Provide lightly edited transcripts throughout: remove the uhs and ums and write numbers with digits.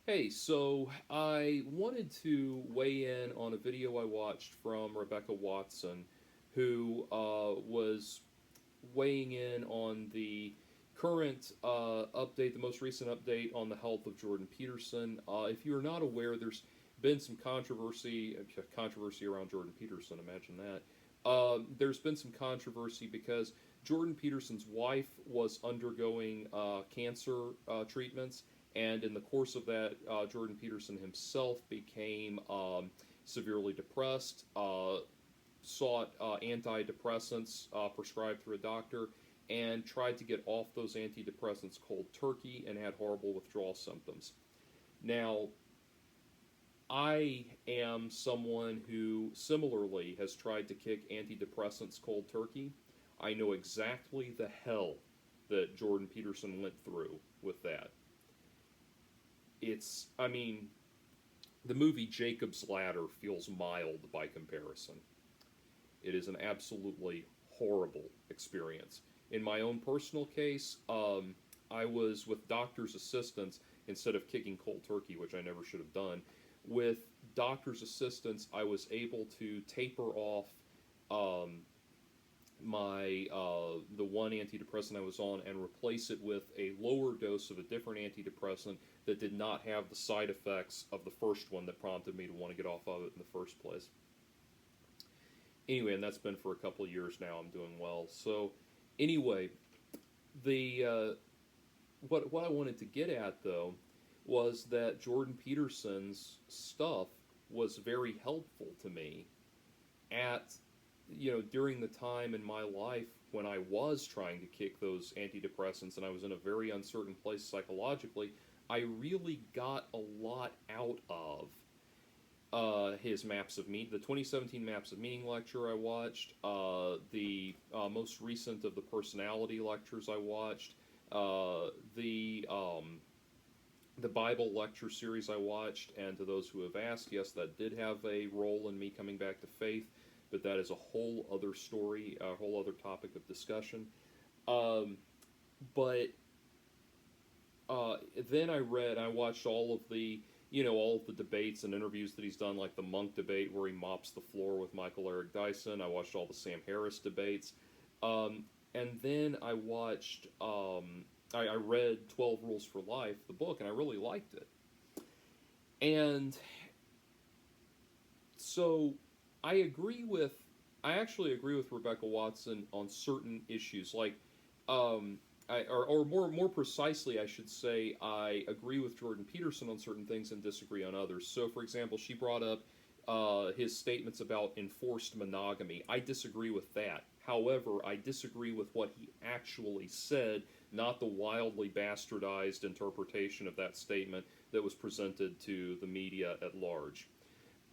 Hey, so I wanted to weigh in on a video I watched from Rebecca Watson, who was weighing in on the current update, the most recent update on the health of Jordan Peterson. If you are not aware, there's been some controversy around Jordan Peterson. Imagine that. There's been some controversy because Jordan Peterson's wife was undergoing cancer treatments, and in the course of that, Jordan Peterson himself became severely depressed, sought antidepressants prescribed through a doctor, and tried to get off those antidepressants cold turkey and had horrible withdrawal symptoms. Now, I am someone who similarly has tried to kick antidepressants cold turkey. I know exactly the hell that Jordan Peterson went through with that. I mean, the movie Jacob's Ladder feels mild by comparison. It is an absolutely horrible experience. In my own personal case, I was with doctor's assistants instead of kicking cold turkey, which I never should have done. With doctor's assistants, I was able to taper off um, my the one antidepressant I was on and replace it with a lower dose of a different antidepressant that did not have the side effects of the first one that prompted me to want to get off of it in the first place. Anyway, and that's been for a couple of years now. I'm doing well. So, anyway, the what I wanted to get at though was that Jordan Peterson's stuff was very helpful to me at during the time in my life when I was trying to kick those antidepressants and I was in a very uncertain place psychologically. I really got a lot out of his Maps of Meaning, the 2017 Maps of Meaning lecture I watched, the most recent of the personality lectures I watched, uh, the um, the Bible lecture series I watched, and to those who have asked, yes, that did have a role in me coming back to faith, but that is a whole other story, a whole other topic of discussion. Um, but then I watched all of the debates and interviews that he's done, like the Monk debate where he mops the floor with Michael Eric Dyson. I watched all the Sam Harris debates. Um, and then I read 12 Rules for Life, the book, and I really liked it. And so I agree with, I actually agree with Rebecca Watson on certain issues. Like, or more precisely, I should say, I agree with Jordan Peterson on certain things and disagree on others. So, for example, she brought up his statements about enforced monogamy. I disagree with that. However, I disagree with what he actually said, not the wildly bastardized interpretation of that statement that was presented to the media at large.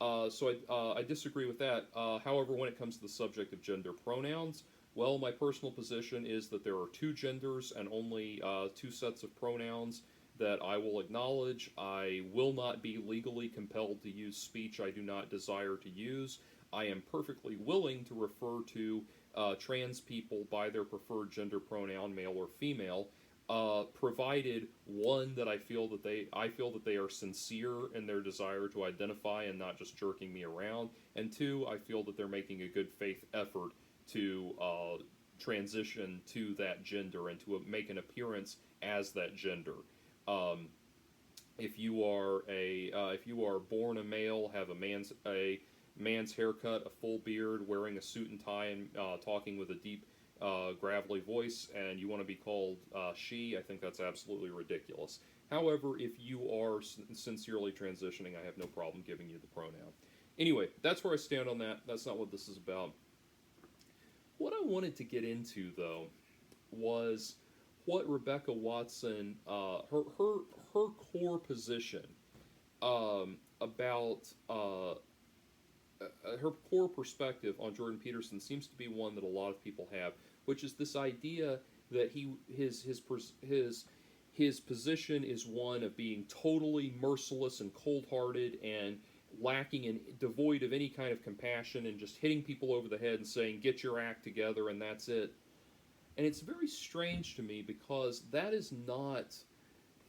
So I disagree with that. However, when it comes to the subject of gender pronouns, well, my personal position is that there are two genders and only two sets of pronouns that I will acknowledge. I will not be legally compelled to use speech I do not desire to use. I am perfectly willing to refer to trans people by their preferred gender pronoun, male or female, provided one that I feel that they are sincere in their desire to identify and not just jerking me around, and two, I feel that they're making a good faith effort to transition to that gender and to make an appearance as that gender. Um, if you are born a male, have a man's haircut, a full beard, wearing a suit and tie, and talking with a deep, gravelly voice, and you want to be called she, I think that's absolutely ridiculous. However, if you are sincerely transitioning, I have no problem giving you the pronoun. Anyway, that's where I stand on that. That's not what this is about. What I wanted to get into, though, was what Rebecca Watson, her core position about her core perspective on Jordan Peterson seems to be one that a lot of people have, which is this idea that his position is one of being totally merciless and cold-hearted and lacking and devoid of any kind of compassion and just hitting people over the head and saying get your act together and that's it. And it's very strange to me because that is not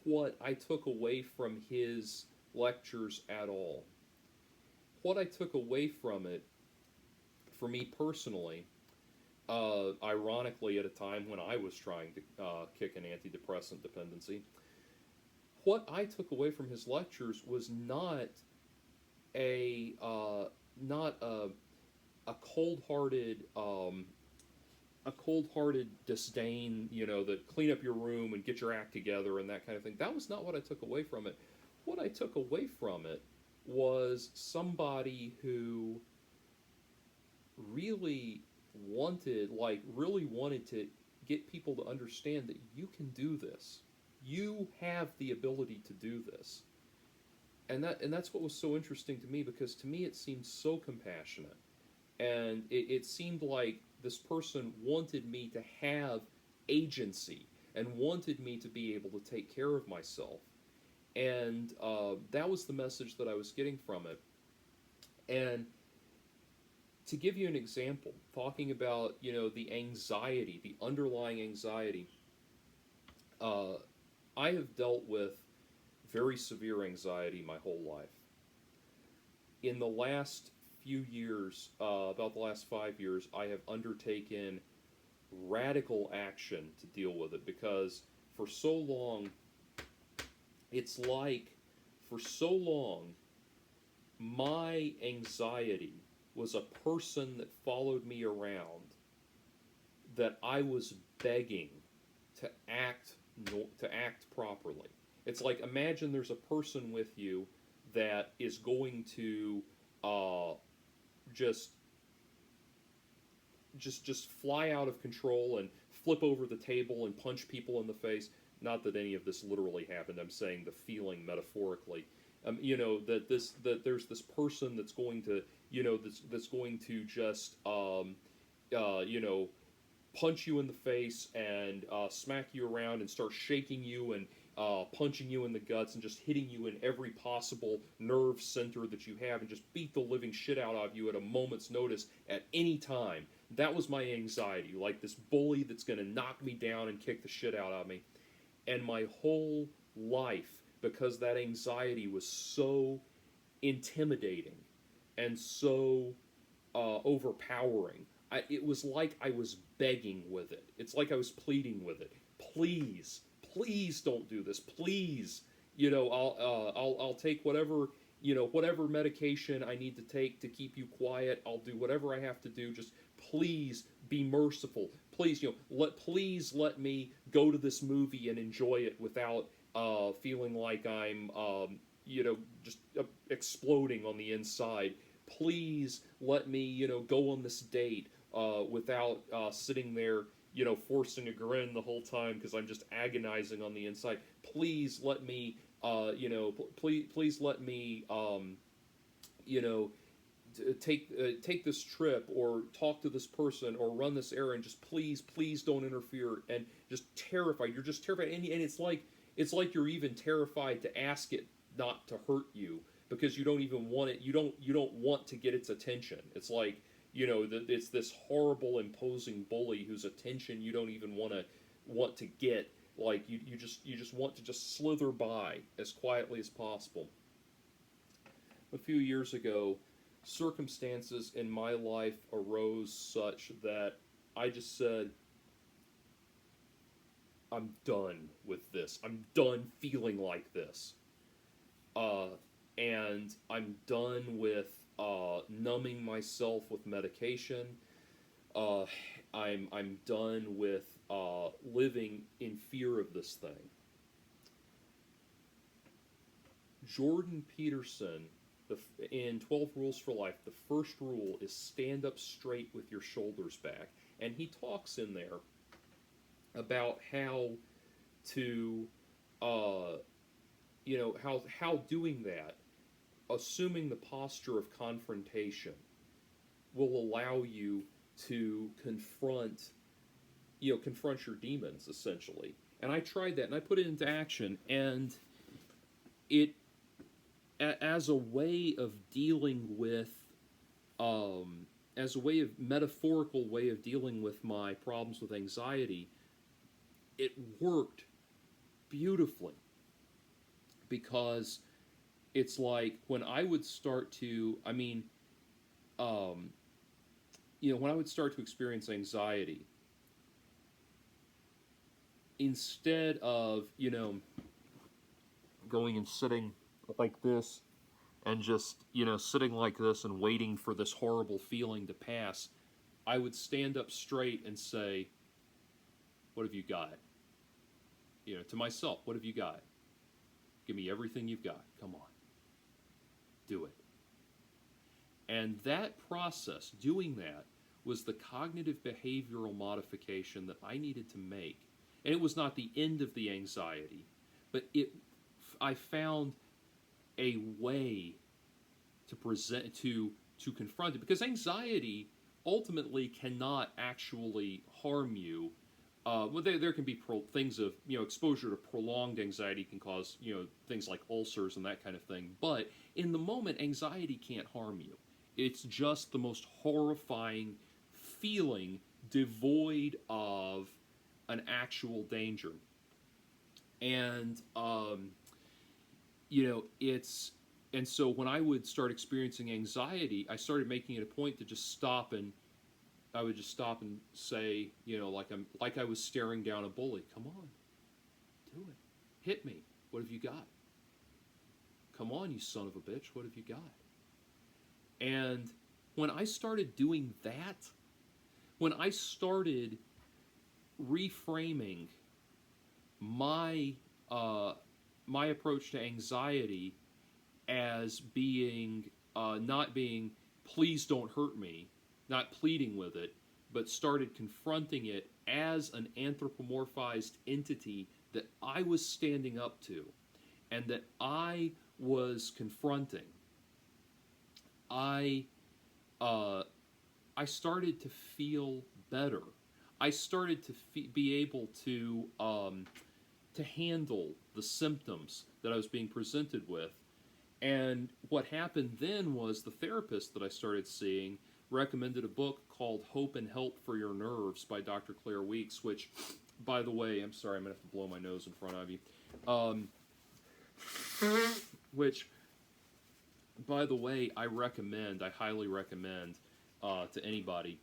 what I took away from his lectures at all. What I took away from it, for me personally, ironically, at a time when I was trying to kick an antidepressant dependency, what I took away from his lectures was a not a cold-hearted a cold-hearted disdain, that clean up your room and get your act together and that kind of thing. That was not what I took away from it. What I took away from it was somebody who really really wanted to get people to understand that you can do this. You have the ability to do this. And that's what was so interesting to me, because to me it seemed so compassionate. And it seemed like this person wanted me to have agency and wanted me to be able to take care of myself. And that was the message that I was getting from it. And to give you an example, talking about the anxiety, the underlying anxiety, I have dealt with very severe anxiety my whole life. In the last few years, about the last 5 years, I have undertaken radical action to deal with it, because for so long, it's like, for so long, my anxiety was a person that followed me around that I was begging to act properly. It's like, imagine there's a person with you that is going to just fly out of control and flip over the table and punch people in the face. Not that any of this literally happened. I'm saying the feeling metaphorically. That there's this person that's going to that's going to just punch you in the face and smack you around and start shaking you and punching you in the guts and just hitting you in every possible nerve center that you have and just beat the living shit out of you at a moment's notice at any time. That was my anxiety, like this bully that's going to knock me down and kick the shit out of me. And my whole life, because that anxiety was so intimidating and so overpowering, it was like I was begging with it. It's like I was pleading with it. Please, please don't do this. Please, I'll take whatever medication I need to take to keep you quiet. I'll do whatever I have to do. Just please be merciful. Please, please let me go to this movie and enjoy it without feeling like I'm just exploding on the inside. Please let me go on this date without sitting there forcing a grin the whole time because I'm just agonizing on the inside. Please let me please let me take this trip or talk to this person or run this errand. Just please don't interfere. And just terrified. You're just terrified, and it's like you're even terrified to ask it not to hurt you, because you don't even want it. You don't want to get its attention. It's like it's this horrible imposing bully whose attention you don't even want to get. Like you just want to just slither by as quietly as possible. A few years ago, circumstances in my life arose such that I just said, I'm done with this. I'm done feeling like this. And I'm done with numbing myself with medication. I'm done with living in fear of this thing. Jordan Peterson, in 12 Rules for Life, the first rule is stand up straight with your shoulders back. And he talks in there about how to, how doing that, assuming the posture of confrontation, will allow you to confront your demons, essentially. And I tried that, and I put it into action, and it, as a way of dealing with, as a way of metaphorical way of dealing with my problems with anxiety, it worked beautifully. because it's like when I would start to, um, when I would start to experience anxiety, instead of, going and sitting like this and just, sitting like this and waiting for this horrible feeling to pass, I would stand up straight and say, "What have you got?" To myself, "What have you got? Give me everything you've got. Come on. Do it." And that process, doing that, was the cognitive behavioral modification that I needed to make. And it was not the end of the anxiety, but I found a way to present to confront it, because anxiety ultimately cannot actually harm you. Well, there can be things of, exposure to prolonged anxiety can cause, things like ulcers and that kind of thing. But in the moment, anxiety can't harm you. It's just the most horrifying feeling, devoid of an actual danger. And it's and so when I would start experiencing anxiety, I started making it a point to just stop, and I would just stop and say, like I was staring down a bully. "Come on, do it. Hit me. What have you got? Come on, you son of a bitch. What have you got?" And when I started doing that, when I started reframing my my approach to anxiety as being not being "please don't hurt me," not pleading with it, but started confronting it as an anthropomorphized entity that I was standing up to and that I was confronting, I uh, I started to feel better. I started to be able to handle the symptoms that I was being presented with. And what happened then was the therapist that I started seeing recommended a book called Hope and Help for Your Nerves by Dr. Claire Weeks, which, by the way, I'm sorry, I'm going to have to blow my nose in front of you. Which, by the way, I highly recommend to anybody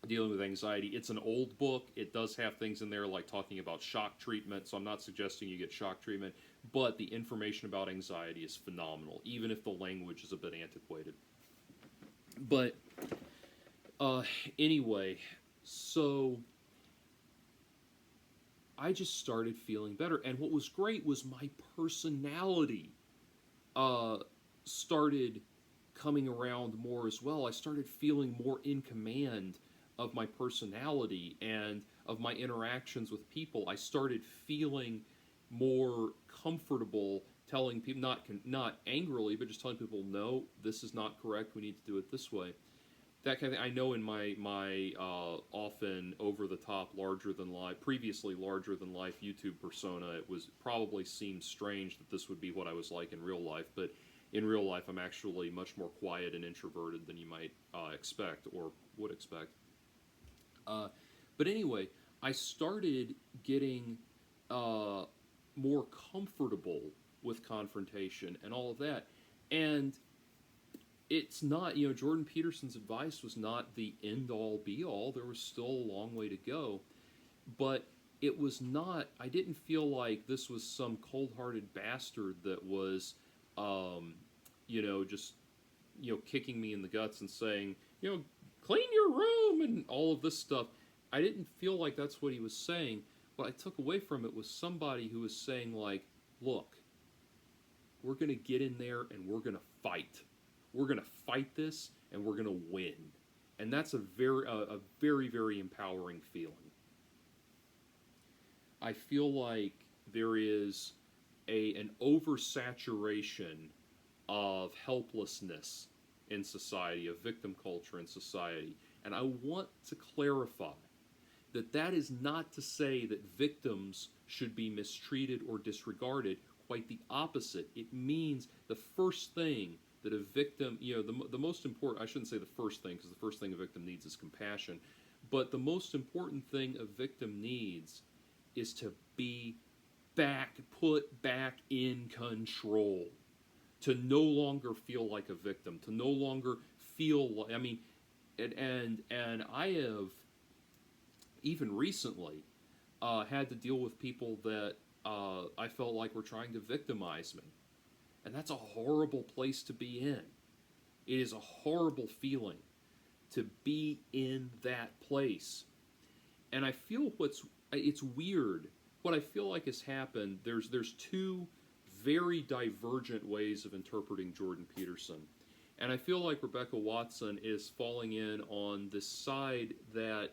dealing with anxiety. It's an old book. It does have things in there like talking about shock treatment, so I'm not suggesting you get shock treatment, but the information about anxiety is phenomenal, even if the language is a bit antiquated. But anyway, so I just started feeling better, and what was great was my personality started coming around more as well. I started feeling more in command of my personality and of my interactions with people. I started feeling more comfortable telling people, not angrily, but just telling people, "No, this is not correct. We need to do it this way." That kind of thing. I know in my often over the top, previously larger than life YouTube persona, it probably seemed strange that this would be what I was like in real life. But in real life, I'm actually much more quiet and introverted than you might expect or would expect. But anyway, I started getting more comfortable with confrontation and all of that. And it's not, Jordan Peterson's advice was not the end-all, be-all. There was still a long way to go. But it was not, I didn't feel like this was some cold-hearted bastard that was, just, kicking me in the guts and saying, "Clean your room," and all of this stuff. I didn't feel like that's what he was saying. What I took away from it was somebody who was saying, like, "Look, we're going to get in there and we're going to fight. We're going to fight this and we're going to win." And that's a very, very empowering feeling. I feel like there is an oversaturation of helplessness in society, of victim culture in society. And I want to clarify that is not to say that victims should be mistreated or disregarded. Quite the opposite. It means the first thing that a victim, the most important, I shouldn't say the first thing, because the first thing a victim needs is compassion, but the most important thing a victim needs is to be put back in control, to no longer feel like a victim, to no longer feel like, I mean, and I have even recently had to deal with people that I felt like were trying to victimize me, and that's a horrible place to be in. It is a horrible feeling to be in that place. And I feel it's weird. What I feel like has happened, there's two very divergent ways of interpreting Jordan Peterson. And I feel like Rebecca Watson is falling in on this side that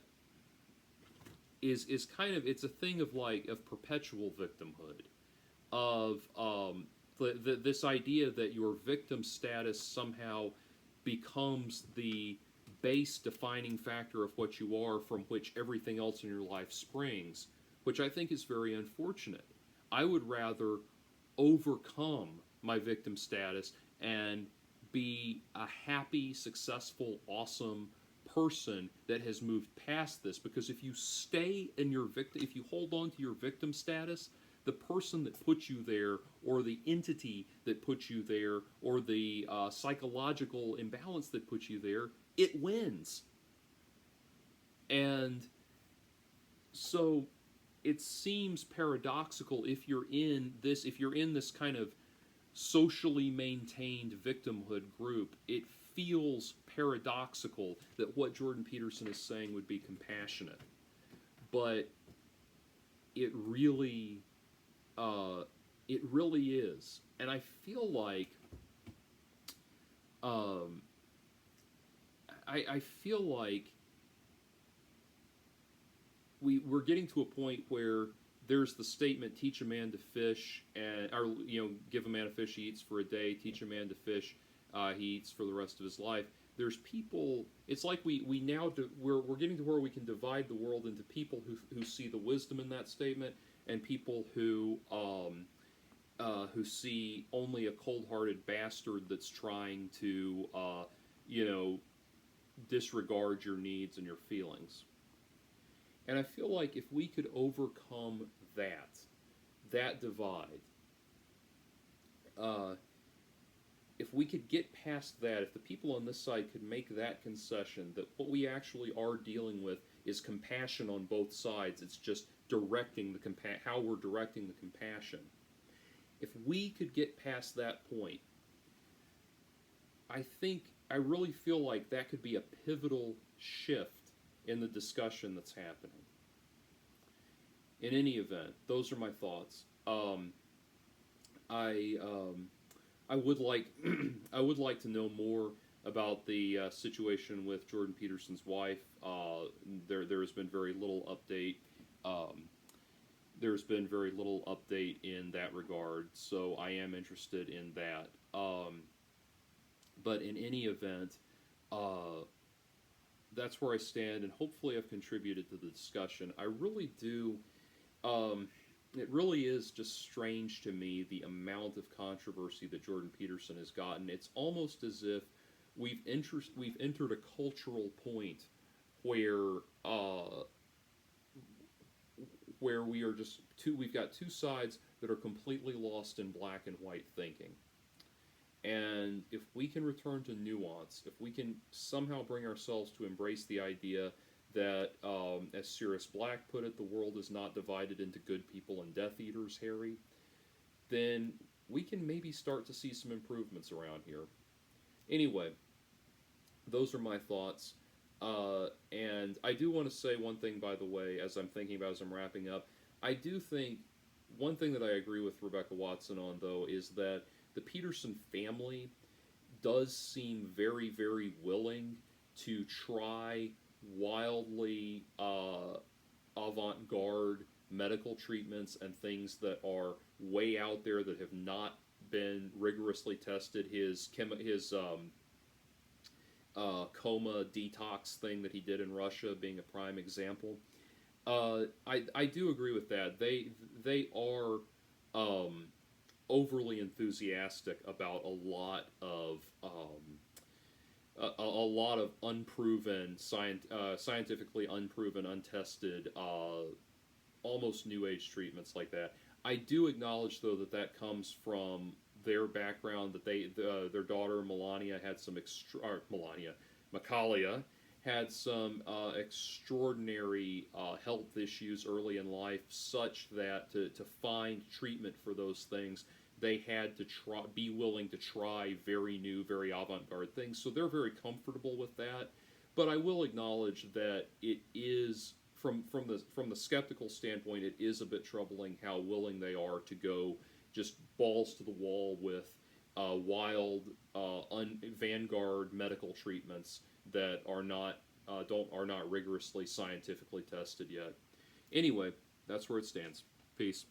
is kind of, it's a thing of like of perpetual victimhood, of this idea that your victim status somehow becomes the base defining factor of what you are, from which everything else in your life springs, which I think is very unfortunate. I would rather overcome my victim status and be a happy, successful, awesome person that has moved past this. Because if you stay in your victim, if you hold on to your victim status, the person that put you there, or the entity that put you there, or the psychological imbalance that put you there, it wins. And so it seems paradoxical, if you're in this kind of socially maintained victimhood group, it feels paradoxical that what Jordan Peterson is saying would be compassionate. But it really is. And I feel like I feel like we're getting to a point where there's the statement, teach a man to fish, and, or, give a man a fish, he eats for a day, teach a man to fish, he eats for the rest of his life. There's people, it's like we now we're getting to where we can divide the world into people who see the wisdom in that statement, and people who see only a cold-hearted bastard that's trying to disregard your needs and your feelings. And I feel like if we could overcome that divide, if we could get past that, if the people on this side could make that concession, that what we actually are dealing with is compassion on both sides, it's just directing how we're directing the compassion. If we could get past that point, I really feel like that could be a pivotal shift in the discussion that's happening. In any event, those are my thoughts. I would like I would like to know more about the situation with Jordan Peterson's wife. There has been very little update. There's been very little update in that regard, so I am interested in that. But in any event, that's where I stand, and hopefully I've contributed to the discussion. I really do. It really is just strange to me, the amount of controversy that Jordan Peterson has gotten. It's almost as if we've entered a cultural point where we are just we've got two sides that are completely lost in black and white thinking. And if we can return to nuance, if we can somehow bring ourselves to embrace the idea that, as Sirius Black put it, the world is not divided into good people and Death Eaters, Harry, then we can maybe start to see some improvements around here. Anyway, those are my thoughts. And I do want to say one thing, by the way, as I'm thinking about as I'm wrapping up. I do think one thing that I agree with Rebecca Watson on, though, is that the Peterson family does seem very, very willing to try wildly avant-garde medical treatments and things that are way out there that have not been rigorously tested. His coma detox thing that he did in Russia being a prime example. I do agree with that. They are overly enthusiastic about a lot of unproven, scientifically unproven, untested, almost new age treatments like that. I do acknowledge though that that comes from their background, that their daughter Melania had some Melania Macalia had some extraordinary health issues early in life, such that to find treatment for those things, they had to be willing to try very new, very avant-garde things. So they're very comfortable with that. But I will acknowledge that it is from the skeptical standpoint, it is a bit troubling how willing they are to go just balls to the wall with wild vanguard medical treatments that are not rigorously scientifically tested yet. Anyway, that's where it stands. Peace.